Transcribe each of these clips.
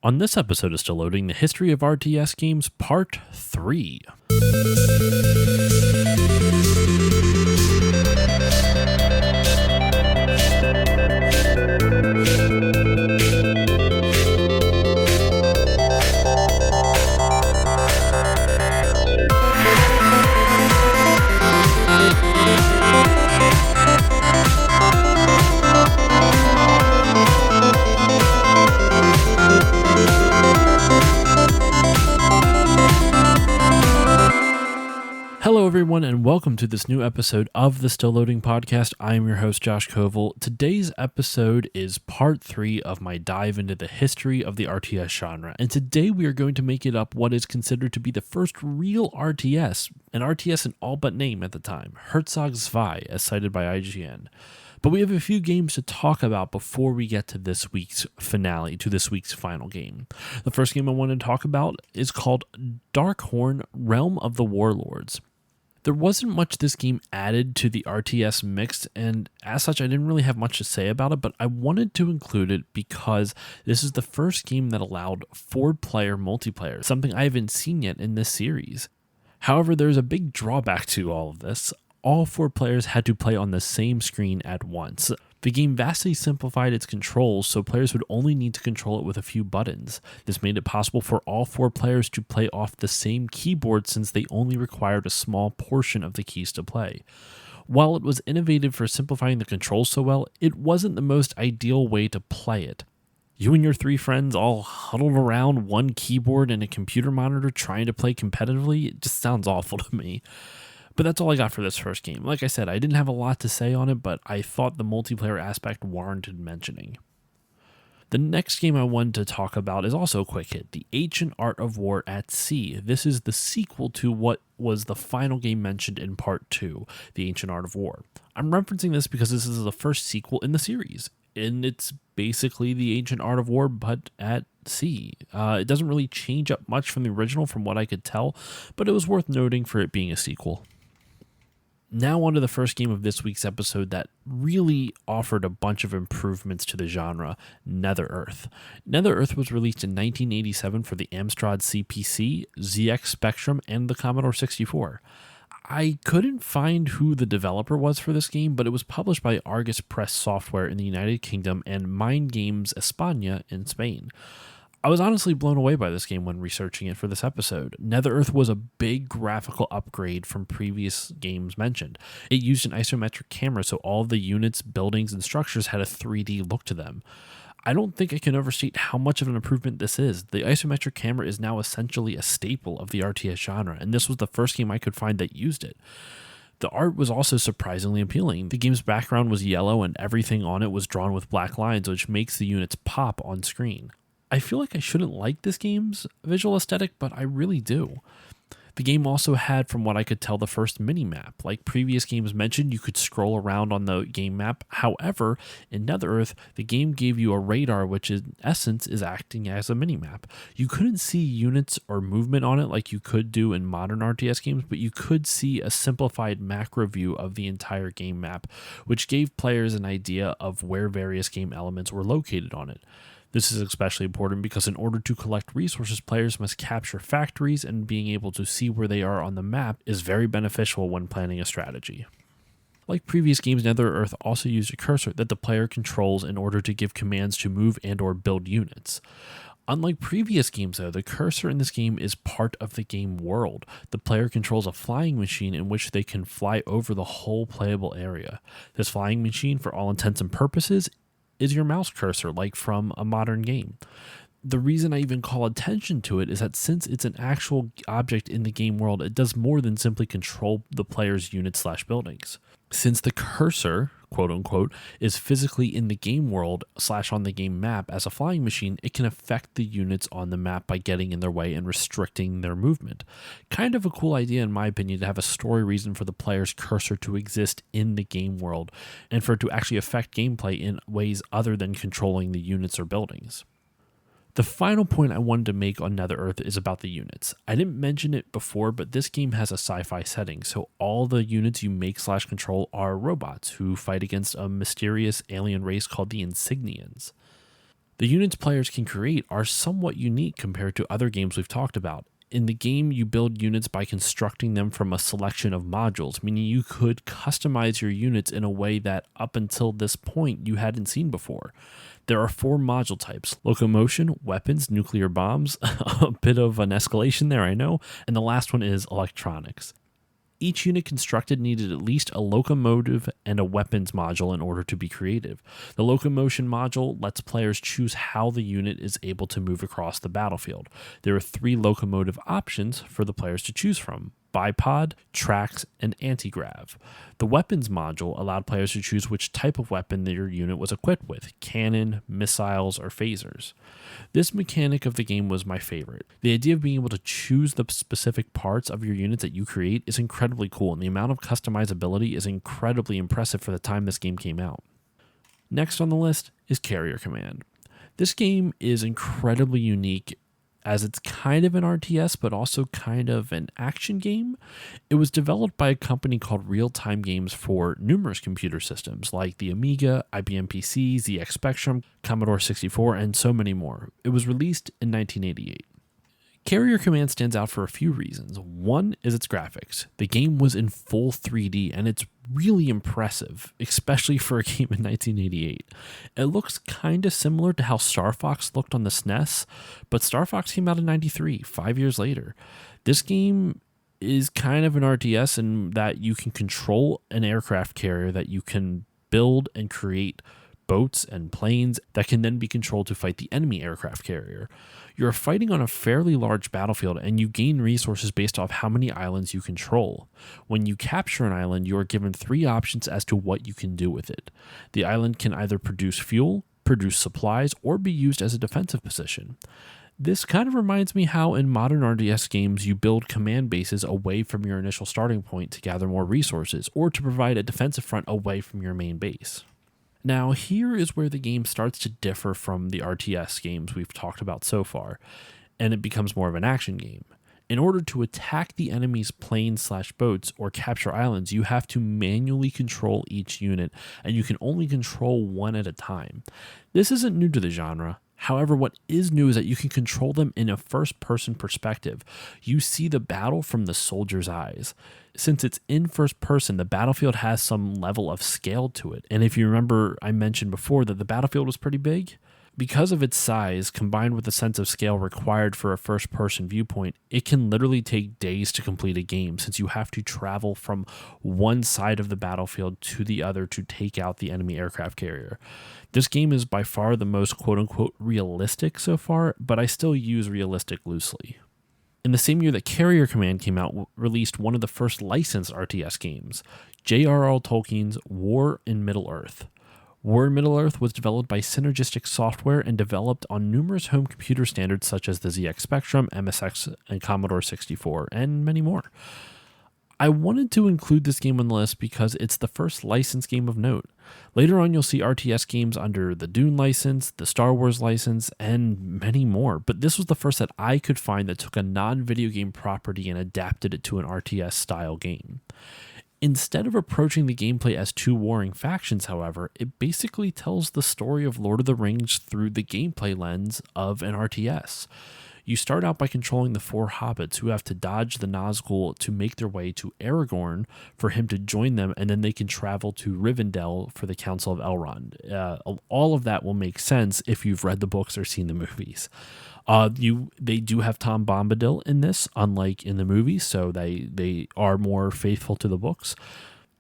On this episode of Still Loading, the history of RTS games, Part 3. Hello everyone and welcome to this new episode of the Still Loading podcast. I am your host Josh Koval. Today's episode is part 3 of my dive into the history of the RTS genre, and today we are going to make it up what is considered to be the first real RTS, an RTS in all but name at the time, Herzog Zwei, as cited by IGN. But we have a few games to talk about before we get to this week's finale, to this week's final game. The first game I want to talk about is called Darkhorn, Realm of the Warlords. There wasn't much this game added to the RTS mix, and as such I didn't really have much to say about it, but I wanted to include it because this is the first game that allowed 4-player multiplayer, something I haven't seen yet in this series. However, there's a big drawback to all of this. All 4 players had to play on the same screen at once. The game vastly simplified its controls, so players would only need to control it with a few buttons. This made it possible for all 4 players to play off the same keyboard since they only required a small portion of the keys to play. While it was innovative for simplifying the controls so well, it wasn't the most ideal way to play it. You and your 3 friends all huddled around one keyboard and a computer monitor trying to play competitively, it just sounds awful to me. But that's all I got for this first game. Like I said, I didn't have a lot to say on it, but I thought the multiplayer aspect warranted mentioning. The next game I wanted to talk about is also a quick hit, The Ancient Art of War at Sea. This is the sequel to what was the final game mentioned in Part 2, The Ancient Art of War. I'm referencing this because this is the first sequel in the series, and it's basically The Ancient Art of War, but at sea. It doesn't really change up much from the original from what I could tell, but it was worth noting for it being a sequel. Now on to the first game of this week's episode that really offered a bunch of improvements to the genre, Nether Earth. Nether Earth was released in 1987 for the Amstrad CPC, ZX Spectrum, and the Commodore 64. I couldn't find who the developer was for this game, but it was published by Argus Press Software in the United Kingdom and Mind Games España in Spain. I was honestly blown away by this game when researching it for this episode. Nether Earth was a big graphical upgrade from previous games mentioned. It used an isometric camera, so all of the units, buildings, and structures had a 3D look to them. I don't think I can overstate how much of an improvement this is. The isometric camera is now essentially a staple of the RTS genre, and this was the first game I could find that used it. The art was also surprisingly appealing. The game's background was yellow and everything on it was drawn with black lines, which makes the units pop on screen. I feel like I shouldn't like this game's visual aesthetic, but I really do. The game also had, from what I could tell, the first mini-map. Like previous games mentioned, you could scroll around on the game map. However, in Nether Earth, the game gave you a radar, which in essence is acting as a mini-map. You couldn't see units or movement on it like you could do in modern RTS games, but you could see a simplified macro view of the entire game map, which gave players an idea of where various game elements were located on it. This is especially important because in order to collect resources, players must capture factories, and being able to see where they are on the map is very beneficial when planning a strategy. Like previous games, Nether Earth also used a cursor that the player controls in order to give commands to move and or build units. Unlike previous games though, the cursor in this game is part of the game world. The player controls a flying machine in which they can fly over the whole playable area. This flying machine, for all intents and purposes, is your mouse cursor, like from a modern game. The reason I even call attention to it is that since it's an actual object in the game world, it does more than simply control the player's units/buildings. Since the cursor, quote unquote, is physically in the game world / on the game map as a flying machine, it can affect the units on the map by getting in their way and restricting their movement. Kind of a cool idea in my opinion to have a story reason for the player's cursor to exist in the game world and for it to actually affect gameplay in ways other than controlling the units or buildings. The final point I wanted to make on Nether Earth is about the units. I didn't mention it before, but this game has a sci-fi setting, so all the units you make / control are robots who fight against a mysterious alien race called the Insignians. The units players can create are somewhat unique compared to other games we've talked about. In the game, you build units by constructing them from a selection of modules, meaning you could customize your units in a way that up until this point you hadn't seen before. There are 4 module types: locomotion, weapons, nuclear bombs, a bit of an escalation there, I know, and the last one is electronics. Each unit constructed needed at least a locomotive and a weapons module in order to be creative. The locomotion module lets players choose how the unit is able to move across the battlefield. There are 3 locomotive options for the players to choose from: bipod, tracks, and anti-grav. The weapons module allowed players to choose which type of weapon their unit was equipped with: cannon, missiles, or phasers. This mechanic of the game was my favorite. The idea of being able to choose the specific parts of your units that you create is incredibly cool, and the amount of customizability is incredibly impressive for the time this game came out. Next on the list is Carrier Command. This game is incredibly unique as it's kind of an RTS, but also kind of an action game. It was developed by a company called Real Time Games for numerous computer systems like the Amiga, IBM PC, ZX Spectrum, Commodore 64, and so many more. It was released in 1988. Carrier Command stands out for a few reasons. One is its graphics. The game was in full 3D, and it's really impressive, especially for a game in 1988. It looks kind of similar to how Star Fox looked on the SNES, but Star Fox came out in 93, 5 years later. This game is kind of an RTS in that you can control an aircraft carrier, that you can build and create boats and planes that can then be controlled to fight the enemy aircraft carrier. You're fighting on a fairly large battlefield, and you gain resources based off how many islands you control. When you capture an island, you are given 3 options as to what you can do with it. The island can either produce fuel, produce supplies, or be used as a defensive position. This kind of reminds me how in modern RTS games you build command bases away from your initial starting point to gather more resources, or to provide a defensive front away from your main base. Now, here is where the game starts to differ from the RTS games we've talked about so far, and it becomes more of an action game. In order to attack the enemy's planes/boats or capture islands, you have to manually control each unit, and you can only control one at a time. This isn't new to the genre. However, what is new is that you can control them in a first-person perspective. You see the battle from the soldier's eyes. Since it's in first person, the battlefield has some level of scale to it. And if you remember, I mentioned before that the battlefield was pretty big. Because of its size, combined with the sense of scale required for a first-person viewpoint, it can literally take days to complete a game, since you have to travel from one side of the battlefield to the other to take out the enemy aircraft carrier. This game is by far the most quote-unquote realistic so far, but I still use realistic loosely. In the same year that Carrier Command came out, released one of the first licensed RTS games, J.R.R. Tolkien's War in Middle Earth. War in Middle Earth was developed by Synergistic Software and developed on numerous home computer standards such as the ZX Spectrum, MSX, and Commodore 64, and many more. I wanted to include this game on the list because it's the first licensed game of note. Later on, you'll see RTS games under the Dune license, the Star Wars license, and many more, but this was the first that I could find that took a non-video game property and adapted it to an RTS-style game. Instead of approaching the gameplay as 2 warring factions, however, it basically tells the story of Lord of the Rings through the gameplay lens of an RTS. You start out by controlling the 4 hobbits who have to dodge the Nazgul to make their way to Aragorn for him to join them, and then they can travel to Rivendell for the Council of Elrond. All of that will make sense if you've read the books or seen the movies. They do have Tom Bombadil in this, unlike in the movies, so they are more faithful to the books.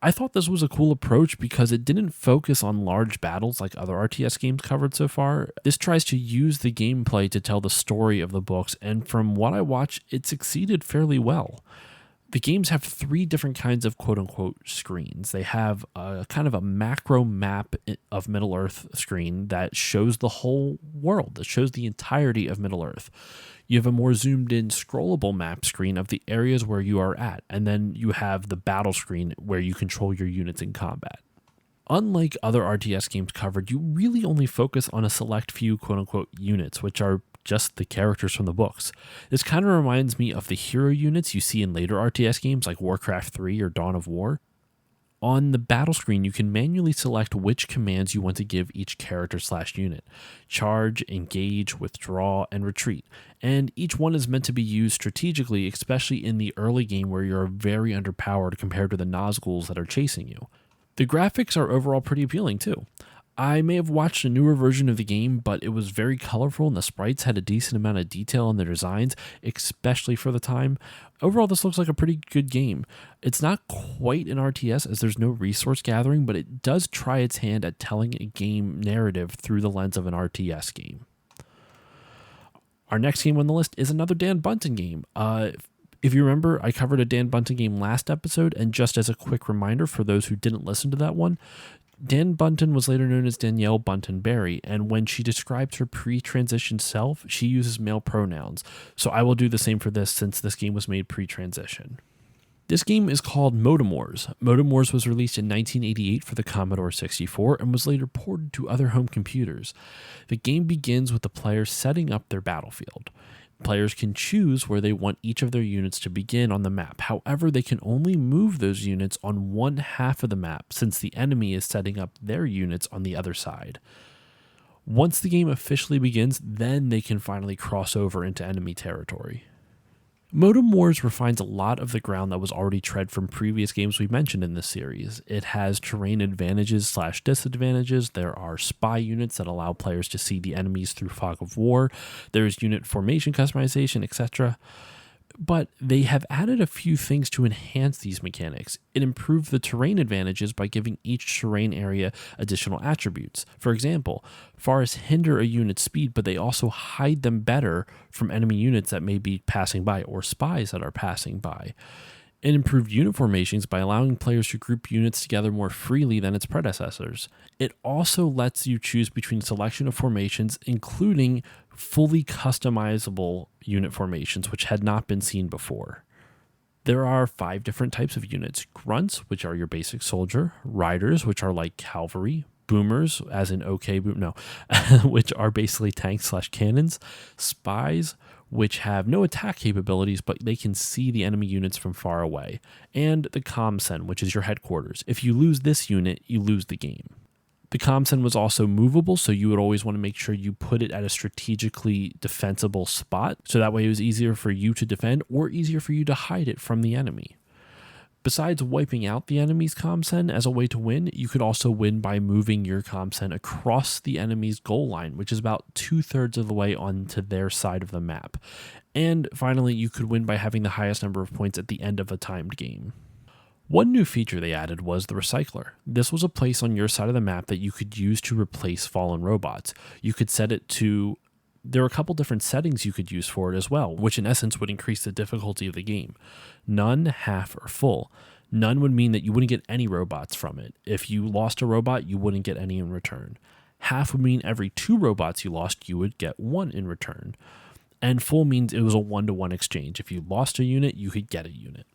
I thought this was a cool approach because it didn't focus on large battles like other RTS games covered so far. This tries to use the gameplay to tell the story of the books, and from what I watched, it succeeded fairly well. The games have 3 different kinds of quote-unquote screens. They have a kind of a macro map of Middle Earth screen that shows the whole world, that shows the entirety of Middle Earth. You have a more zoomed-in scrollable map screen of the areas where you are at, and then you have the battle screen where you control your units in combat. Unlike other RTS games covered, you really only focus on a select few quote-unquote units, which are just the characters from the books. This kind of reminds me of the hero units you see in later RTS games like Warcraft 3 or Dawn of War. On the battle screen, you can manually select which commands you want to give each character/unit. Charge, engage, withdraw, and retreat. And each one is meant to be used strategically, especially in the early game where you're very underpowered compared to the Nazguls that are chasing you. The graphics are overall pretty appealing too. I may have watched a newer version of the game, but it was very colorful and the sprites had a decent amount of detail in their designs, especially for the time. Overall, this looks like a pretty good game. It's not quite an RTS as there's no resource gathering, but it does try its hand at telling a game narrative through the lens of an RTS game. Our next game on the list is another Dan Bunton game. If you remember, I covered a Dan Bunton game last episode, and just as a quick reminder for those who didn't listen to that one, Dan Bunton was later known as Danielle Bunton Berry, and when she describes her pre-transition self, she uses male pronouns. So I will do the same for this since this game was made pre-transition. This game is called Modem Wars. Modem Wars was released in 1988 for the Commodore 64 and was later ported to other home computers. The game begins with the players setting up their battlefield. Players can choose where they want each of their units to begin on the map. However, they can only move those units on one half of the map since the enemy is setting up their units on the other side. Once the game officially begins, then they can finally cross over into enemy territory. Modem Wars refines a lot of the ground that was already tread from previous games we mentioned in this series. It has terrain advantages/disadvantages. There are spy units that allow players to see the enemies through fog of war. There's unit formation customization, etc. But they have added a few things to enhance these mechanics. It improved the terrain advantages by giving each terrain area additional attributes. For example, forests hinder a unit's speed, but they also hide them better from enemy units that may be passing by or spies that are passing by. It improved unit formations by allowing players to group units together more freely than its predecessors. It also lets you choose between a selection of formations, including fully customizable unit formations, which had not been seen before. There are 5 different types of units: grunts, which are your basic soldier; riders, which are like cavalry; boomers, as in which are basically tanks/cannons; spies, which have no attack capabilities, but they can see the enemy units from far away; and the comsen, which is your headquarters. If you lose this unit, you lose the game. The comsen was also movable, so you would always want to make sure you put it at a strategically defensible spot, so that way it was easier for you to defend or easier for you to hide it from the enemy. Besides wiping out the enemy's comsen as a way to win, you could also win by moving your comsen across the enemy's goal line, which is about 2/3 of the way onto their side of the map. And finally, you could win by having the highest number of points at the end of a timed game. One new feature they added was the Recycler. This was a place on your side of the map that you could use to replace fallen robots. You could set it to... There are a couple different settings you could use for it as well, which in essence would increase the difficulty of the game. None, half, or full. None would mean that you wouldn't get any robots from it. If you lost a robot, you wouldn't get any in return. Half would mean every 2 robots you lost, you would get 1 in return. And full means it was a 1-to-1 exchange. If you lost a unit, you could get a unit.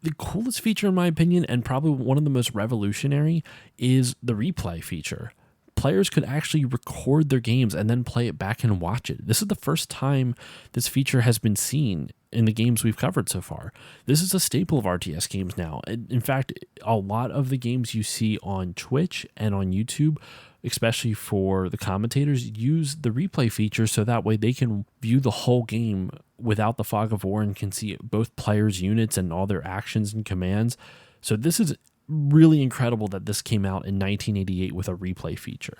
The coolest feature, in my opinion, and probably one of the most revolutionary, is the replay feature. Players could actually record their games and then play it back and watch it. This is the first time this feature has been seen in the games we've covered so far. This is a staple of RTS games now. In fact, a lot of the games you see on Twitch and on YouTube, especially for the commentators, use the replay feature so that way they can view the whole game without the fog of war and can see both players' units and all their actions and commands. So this is really incredible that this came out in 1988 with a replay feature.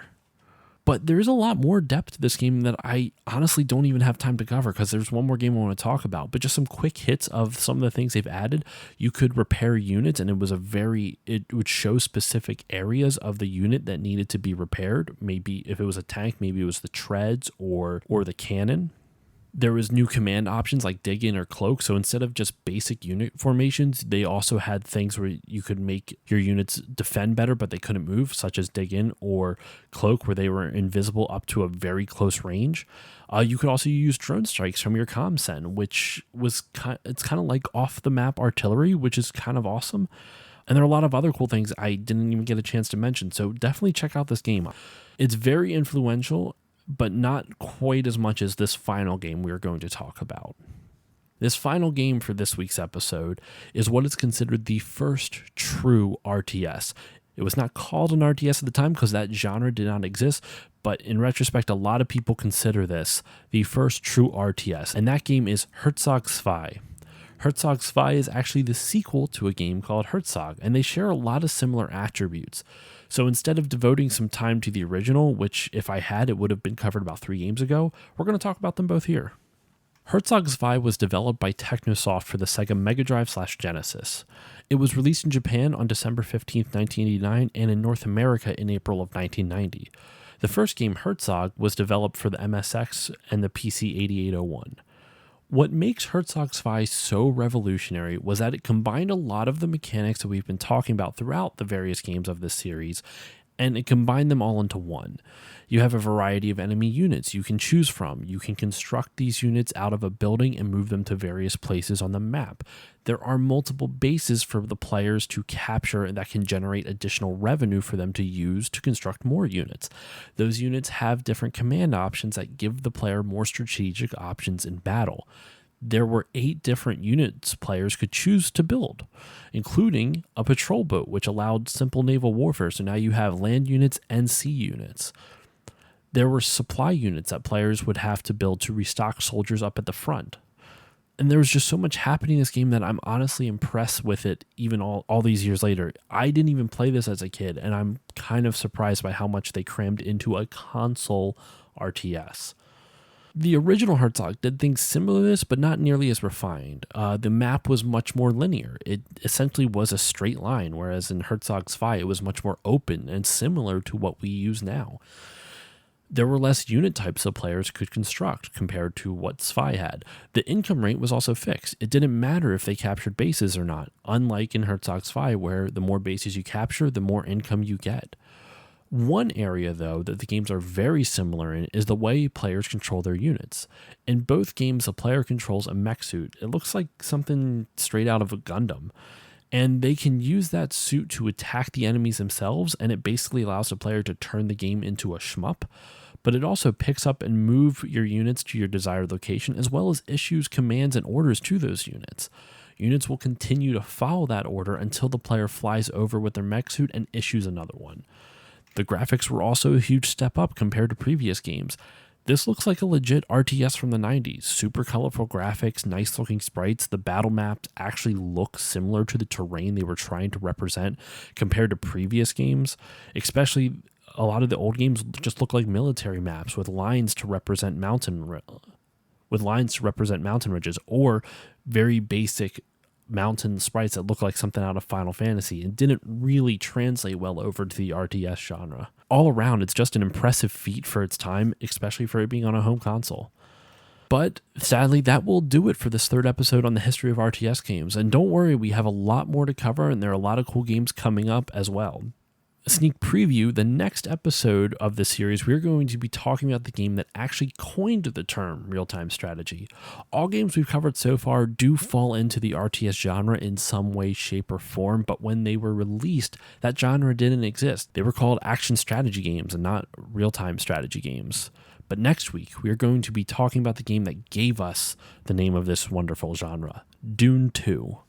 But there's a lot more depth to this game that I honestly don't even have time to cover because there's one more game I want to talk about. But just some quick hits of some of the things they've added. You could repair units, and it would show specific areas of the unit that needed to be repaired. Maybe if it was a tank, maybe it was the treads or the cannon. There was new command options like dig in or cloak. So instead of just basic unit formations, they also had things where you could make your units defend better, but they couldn't move, such as dig in or cloak, where they were invisible up to a very close range. You could also use drone strikes from your comsen, which was it's kind of like off the map artillery, which is kind of awesome. And there are a lot of other cool things I didn't even get a chance to mention. So definitely check out this game. It's very influential, but not quite as much as this final game we're going to talk about. This final game for this week's episode is what is considered the first true RTS. It was not called an RTS at the time because that genre did not exist, but in retrospect, a lot of people consider this the first true RTS, and that game is Herzog Zwei. Herzog Zwei is actually the sequel to a game called Herzog, and they share a lot of similar attributes. So instead of devoting some time to the original, which if I had, it would have been covered about 3 games ago, we're going to talk about them both here. Herzog Zwei was developed by Technosoft for the Sega Mega Drive/Genesis. It was released in Japan on December 15, 1989, and in North America in April of 1990. The first game, Herzog, was developed for the MSX and the PC 8801. What makes Herzog Zwei so revolutionary was that it combined a lot of the mechanics that we've been talking about throughout the various games of this series, and it combined them all into one. You have a variety of enemy units you can choose from. You can construct these units out of a building and move them to various places on the map. There are multiple bases for the players to capture that can generate additional revenue for them to use to construct more units. Those units have different command options that give the player more strategic options in battle. There were 8 different units players could choose to build, including a patrol boat, which allowed simple naval warfare. So now you have land units and sea units. There were supply units that players would have to build to restock soldiers up at the front. And there was just so much happening in this game that I'm honestly impressed with it even all these years later. I didn't even play this as a kid, and I'm kind of surprised by how much they crammed into a console RTS. The original Herzog did things similar to this, but not nearly as refined. The map was much more linear. It essentially was a straight line, whereas in Herzog Zwei, it was much more open and similar to what we use now. There were less unit types that players could construct compared to what Zwei had. The income rate was also fixed. It didn't matter if they captured bases or not, unlike in Herzog Zwei, where the more bases you capture, the more income you get. One area, though, that the games are very similar in is the way players control their units. In both games, the player controls a mech suit. It looks like something straight out of a Gundam. And they can use that suit to attack the enemies themselves, and it basically allows the player to turn the game into a shmup. But it also picks up and moves your units to your desired location, as well as issues commands and orders to those units. Units will continue to follow that order until the player flies over with their mech suit and issues another one. The graphics were also a huge step up compared to previous games. This looks like a legit RTS from the 90s. Super colorful graphics, nice looking sprites. The battle maps actually look similar to the terrain they were trying to represent compared to previous games. Especially a lot of the old games just look like military maps with lines to represent mountain ridges, or very basic mountain sprites that look like something out of Final Fantasy and didn't really translate well over to the RTS genre. All around, it's just an impressive feat for its time, especially for it being on a home console. But sadly, that will do it for this 3rd episode on the history of RTS games. And don't worry, we have a lot more to cover, and there are a lot of cool games coming up as well. A sneak preview, the next episode of this series, we're going to be talking about the game that actually coined the term real-time strategy. All games we've covered so far do fall into the RTS genre in some way, shape, or form, but when they were released, that genre didn't exist. They were called action strategy games and not real-time strategy games. But next week, we're going to be talking about the game that gave us the name of this wonderful genre, Dune 2.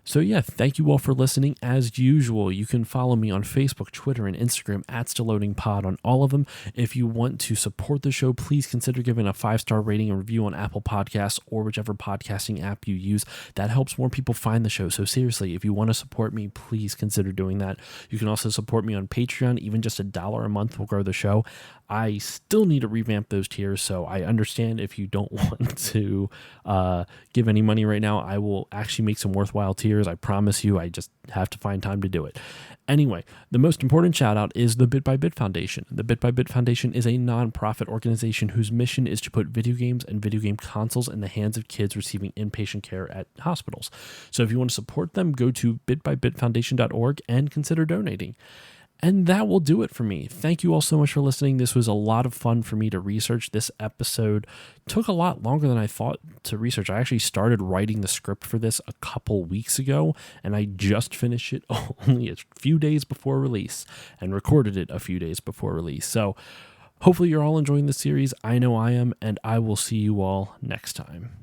So yeah, thank you all for listening. As usual, you can follow me on Facebook, Twitter, and Instagram at StillLoadingPod on all of them. If you want to support the show, please consider giving a 5-star rating and review on Apple Podcasts or whichever podcasting app you use. That helps more people find the show. So seriously, if you want to support me, please consider doing that. You can also support me on Patreon. Even just $1 a month will grow the show. I still need to revamp those tiers, so I understand if you don't want to give any money right now. I will actually make some worthwhile tiers. I promise you, I just have to find time to do it. Anyway, the most important shout out is the Bit by Bit Foundation. The Bit by Bit Foundation is a non-profit organization whose mission is to put video games and video game consoles in the hands of kids receiving inpatient care at hospitals. So if you want to support them, go to bitbybitfoundation.org and consider donating. And that will do it for me. Thank you all so much for listening. This was a lot of fun for me to research. This episode took a lot longer than I thought to research. I actually started writing the script for this a couple weeks ago, and I just finished it only a few days before release and recorded it a few days before release. So hopefully you're all enjoying the series. I know I am, and I will see you all next time.